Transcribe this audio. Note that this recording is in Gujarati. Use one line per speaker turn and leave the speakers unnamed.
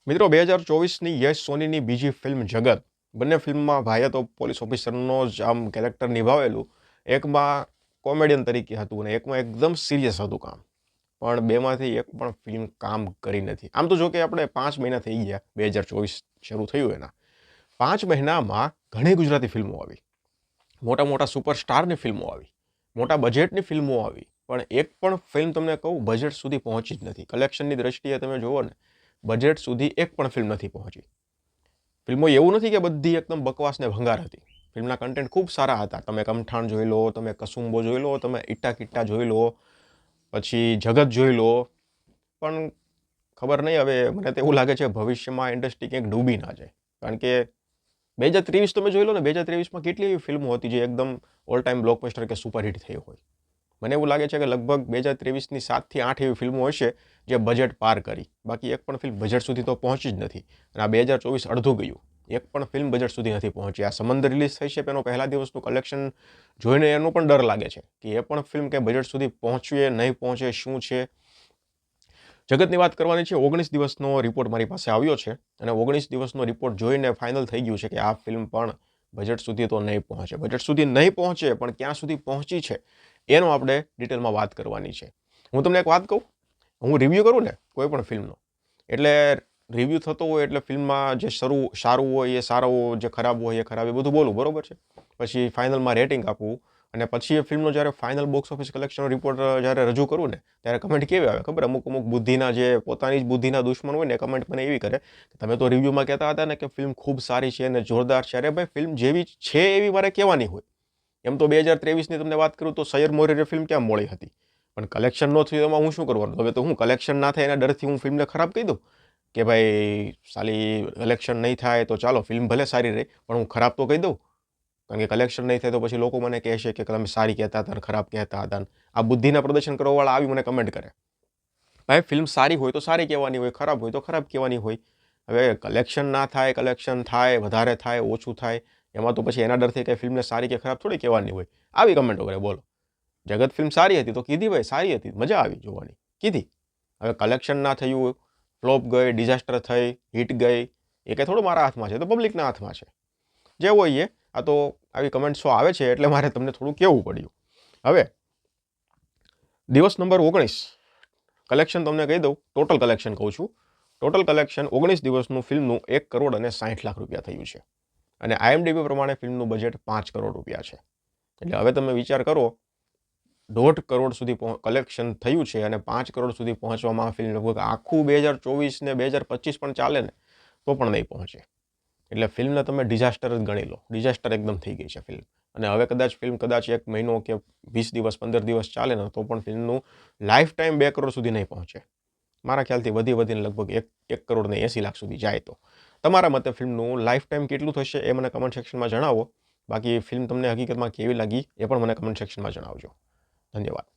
મિત્રો 2024ની યશ સોનીની બીજી ફિલ્મ જગત. બંને ફિલ્મમાં ભાઈએ તો પોલીસ ઓફિસરનો જ આમ કેરેક્ટર નિભાવેલું. એકમાં કોમેડિયન તરીકે હતું અને એકમાં એકદમ સિરિયસ હતું કામ. પણ બેમાંથી એક પણ ફિલ્મ કામ કરી નથી. આમ તો જો કે આપણે 5 મહિના થઈ ગયા 2024 શરૂ થયું એના. 5 મહિનામાં ઘણી ગુજરાતી ફિલ્મો આવી. મોટા મોટા સુપરસ્ટારની ફિલ્મો આવી. મોટા બજેટની ફિલ્મો આવી. પણ એક પણ ફિલ્મ તમને કહું બજેટ સુધી પહોંચી જ નથી. કલેક્શનની દ્રષ્ટિએ તમે જુઓ ને, બજેટ સુધી એક પણ ફિલ્મ નથી પહોંચી. ફિલ્મો એવું નથી કે બધી એકદમ બકવાસ ને ભંગાર હતી. ફિલ્મના કન્ટેન્ટ ખૂબ સારા હતા. તમે કમઠાણ જોઈ લો, તમે કસુંબો જોઈ લો, તમે ઈટ્ટા કિટ્ટા જોઈ લો, પછી જગત જોઈ લો. પણ ખબર નહીં, હવે મને તો એવું લાગે છે ભવિષ્યમાં ઇન્ડસ્ટ્રી ક્યાંક ડૂબી ના જાય. કારણ કે 2023 તમે જોઈ લો ને, 2023માં કેટલી એવી ફિલ્મો હતી જે એકદમ ઓલ ટાઈમ બ્લોકબસ્ટર કે સુપરહિટ થઈ હોય. મને એવું લાગે છે કે લગભગ 2023ની 7થી 8 એવી ફિલ્મો હશે જે બજેટ પાર કરી. બાકી એક પણ ફિલ્મ બજેટ સુધી તો પહોંચી જ નથી. અને આ 2024 અડધું ગયું. એક પણ ફિલ્મ બજેટ સુધી નથી પહોંચી. આ સમંદર રિલીઝ થઈ છે એનો પહેલા દિવસનું કલેક્શન જોઈને એનો પણ ડર લાગે છે કે એ પણ ફિલ્મ કે બજેટ સુધી પહોંચવે નહીં પહોંચે, શું છે. જગતની વાત કરવાની છે. 19 દિવસનો રિપોર્ટ મારી પાસે આવ્યો છે અને 19 દિવસનો રિપોર્ટ જોઈને ફાઇનલ થઈ ગયું છે કે આ ફિલ્મ પણ બજેટ સુધી તો નહીં પહોંચે. બજેટ સુધી નહીં પહોંચે, પણ ક્યાં સુધી પહોંચી છે એનો આપણે ડિટેલમાં વાત કરવાની છે. હું તમને એક વાત કહું, હું રિવ્યૂ કરું ને કોઈ પણ ફિલ્મનો, એટલે રિવ્યૂ થતો હોય એટલે ફિલ્મમાં જે સારું હોય એ સારું, જે ખરાબ હોય એ ખરાબ, એ બધું બોલું, બરોબર છે. પછી ફાઇનલમાં રેટિંગ આપવું અને પછી એ ફિલ્મનો જ્યારે ફાઇનલ બોક્સ ઓફિસ કલેક્શનનો રિપોર્ટ જ્યારે રજૂ કરું ને, ત્યારે કમેન્ટ કેવી આવે ખબર? અમુક બુદ્ધિના, જે પોતાની જ બુદ્ધિના દુશ્મન હોય ને, કમેન્ટ મને એવી કરે કે તમે તો રિવ્યૂમાં કહેતા હતા ને કે ફિલ્મ ખૂબ સારી છે અને જોરદાર છે. અરે ભાઈ, ફિલ્મ જેવી છે એવી મારે કહેવાની હોય. એમ તો 2023ની તમને વાત કરું તો સૈયર મોરીરે ફિલ્મ ક્યાં મોડી હતી, પણ કલેક્શન ન થયું એમાં હું શું કરવાનું? હવે તો હું કલેક્શન ના થાય એના ડરથી હું ફિલ્મને ખરાબ કહી દઉં કે ભાઈ સાલી કલેક્શન નહીં થાય તો ચાલો ફિલ્મ ભલે સારી રહી પણ હું ખરાબ તો કહી દઉં. કારણ કે કલેક્શન નહીં થાય તો પછી લોકો મને કહેશે કે તમે સારી કહેતા હતા, ખરાબ કહેતા હતા. આ બુદ્ધિના પ્રદર્શન કરવાવાળા આવી મને કમેન્ટ કરે. ભાઈ, ફિલ્મ સારી હોય તો સારી કહેવાની હોય, ખરાબ હોય તો ખરાબ કહેવાની હોય. હવે કલેક્શન ના થાય, કલેક્શન થાય, વધારે થાય, ઓછું થાય, એમાં તો પછી એના ડરથી કંઈ ફિલ્મને સારી કે ખરાબ થોડી કહેવાની હોય. આવી કમેન્ટો કરે, બોલો. જગત ફિલ્મ સારી હતી તો કીધી ભાઈ, સારી હતી, મજા આવી જોવાની, કીધી. હવે કલેક્શન ના થયું, ફ્લોપ ગઈ, ડિઝાસ્ટર થઈ, હિટ ગઈ, એ કંઈ થોડું મારા હાથમાં છે, તો પબ્લિકના હાથમાં છે. જે હોય એ. આ તો આવી કમેન્ટ્સો આવે છે એટલે મારે તમને થોડું કહેવું પડ્યું. હવે દિવસ નંબર 19 કલેક્શન તમને કહી દઉં. ટોટલ કલેક્શન કહું છું. ટોટલ કલેક્શન 19 દિવસનું ફિલ્મનું 1 કરોડ અને 60 લાખ રૂપિયા થયું છે. અને IMDb પ્રમાણે ફિલ્મનું બજેટ 5 કરોડ રૂપિયા છે. એટલે હવે તમે વિચાર કરો, 1.5 કરોડ સુધી કલેક્શન થયું છે અને 5 કરોડ સુધી પહોંચવામાં ફિલ્મ લગભગ આખું 2024 ને 2025 પણ ચાલે ને તો પણ નહીં પહોંચે. એટલે ફિલ્મને તમે ડિઝાસ્ટર જ ગણી લો. ડિઝાસ્ટર એકદમ થઈ ગઈ છે ફિલ્મ. અને હવે ફિલ્મ કદાચ 1 મહિનો કે 20 દિવસ 15 દિવસ ચાલે ને તો પણ ફિલ્મનું લાઈફ ટાઈમ 2 કરોડ સુધી નહીં પહોંચે. મારા ખ્યાલથી વધીને લગભગ 1 કરોડ ને 80 લાખ સુધી જાય. તો તમારા મતે ફિલ્મનું લાઈફ ટાઈમ કેટલું થશે એ મને કમેન્ટ સેક્શનમાં જણાવો. બાકી ફિલ્મ તમને હકીકતમાં કેવી લાગી એ પણ મને કમેન્ટ સેક્શનમાં જણાવજો. ધન્યવાદ.